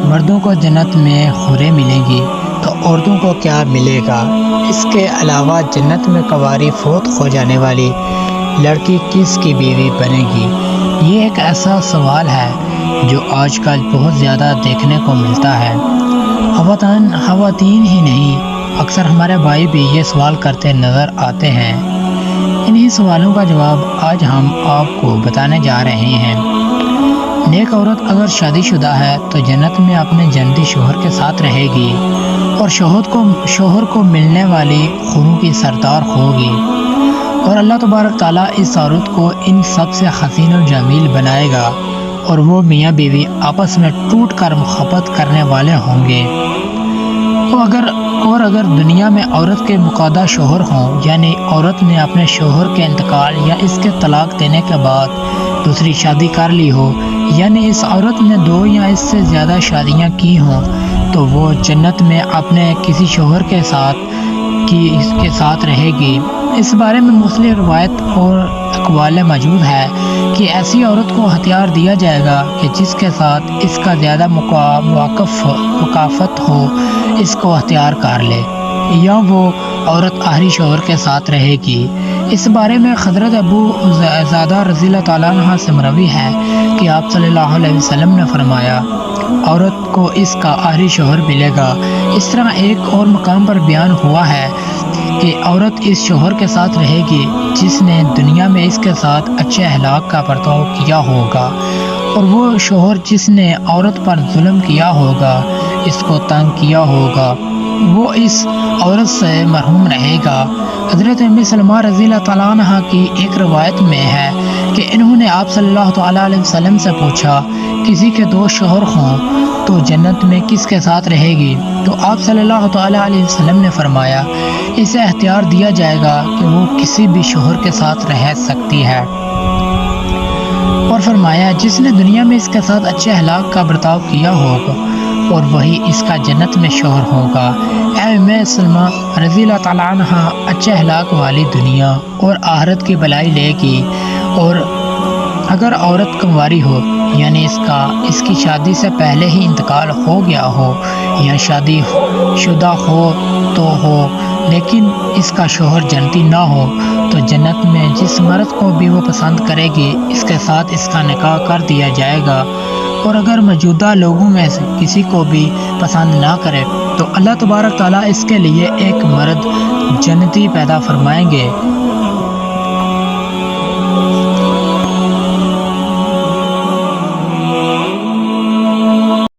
مردوں کو جنت میں حوریں ملیں گی تو عورتوں کو کیا ملے گا؟ اس کے علاوہ جنت میں کنواری فوت ہو جانے والی لڑکی کس کی بیوی بنے گی؟ یہ ایک ایسا سوال ہے جو آج کل بہت زیادہ دیکھنے کو ملتا ہے۔ خواتین ہی نہیں، اکثر ہمارے بھائی بھی یہ سوال کرتے نظر آتے ہیں۔ انہی سوالوں کا جواب آج ہم آپ کو بتانے جا رہے ہیں۔ نیک عورت اگر شادی شدہ ہے تو جنت میں اپنے جنتی شوہر کے ساتھ رہے گی اور شوہر کو ملنے والی حوروں کی سردار ہوگی، اور اللہ تبارک تعالیٰ اس عورت کو ان سب سے حسین و جمیل بنائے گا، اور وہ میاں بیوی آپس میں ٹوٹ کر محبت کرنے والے ہوں گے۔ اور اگر دنیا میں عورت کے مقعدہ شوہر ہوں، یعنی عورت نے اپنے شوہر کے انتقال یا اس کے طلاق دینے کے بعد دوسری شادی کر لی ہو، یعنی اس عورت نے 2 یا اس سے زیادہ شادیاں کی ہوں، تو وہ جنت میں اپنے کسی شوہر کے ساتھ رہے گی۔ اس بارے میں مختلف روایت اور اقوال موجود ہے کہ ایسی عورت کو ہتھیار دیا جائے گا کہ جس کے ساتھ اس کا زیادہ مکافات ہو اس کو ہتھیار کر لے، یا وہ عورت آخری شوہر کے ساتھ رہے گی۔ اس بارے میں حضرت ابو زادہ رضی اللہ تعالیٰ عنہ سے مروی ہے کہ آپ صلی اللہ علیہ وسلم نے فرمایا، عورت کو اس کا آخری شوہر ملے گا۔ اس طرح ایک اور مقام پر بیان ہوا ہے کہ عورت اس شوہر کے ساتھ رہے گی جس نے دنیا میں اس کے ساتھ اچھے اخلاق کا برتاؤ کیا ہوگا، اور وہ شوہر جس نے عورت پر ظلم کیا ہوگا، اس کو تنگ کیا ہوگا، وہ اس عورت سے محروم رہے گا۔ حضرت ام سلمہ رضی اللہ تعالیٰ عنہ کی ایک روایت میں ہے کہ انہوں نے آپ صلی اللہ تعالیٰ علیہ وسلم سے پوچھا، کسی کے 2 شوہر ہوں تو جنت میں کس کے ساتھ رہے گی؟ تو آپ صلی اللہ تعالیٰ علیہ وسلم نے فرمایا، اسے اختیار دیا جائے گا کہ وہ کسی بھی شوہر کے ساتھ رہ سکتی ہے، اور فرمایا جس نے دنیا میں اس کے ساتھ اچھے اخلاق کا برتاؤ کیا ہوگا اور وہی اس کا جنت میں شوہر ہوگا۔ اے ام سلمہ رضی اللہ تعالیٰ عنہ اچھے اخلاق والی دنیا اور آخرت کی بھلائی لے گی، اور اگر عورت کنواری ہو، یعنی اس کی شادی سے پہلے ہی انتقال ہو گیا ہو، یا شادی شدہ ہو تو ہو لیکن اس کا شوہر جنتی نہ ہو، تو جنت میں جس مرد کو بھی وہ پسند کرے گی اس کے ساتھ اس کا نکاح کر دیا جائے گا، اور اگر موجودہ لوگوں میں سے کسی کو بھی پسند نہ کرے تو اللہ تبارک تعالیٰ اس کے لیے ایک مرد جنتی پیدا فرمائیں گے،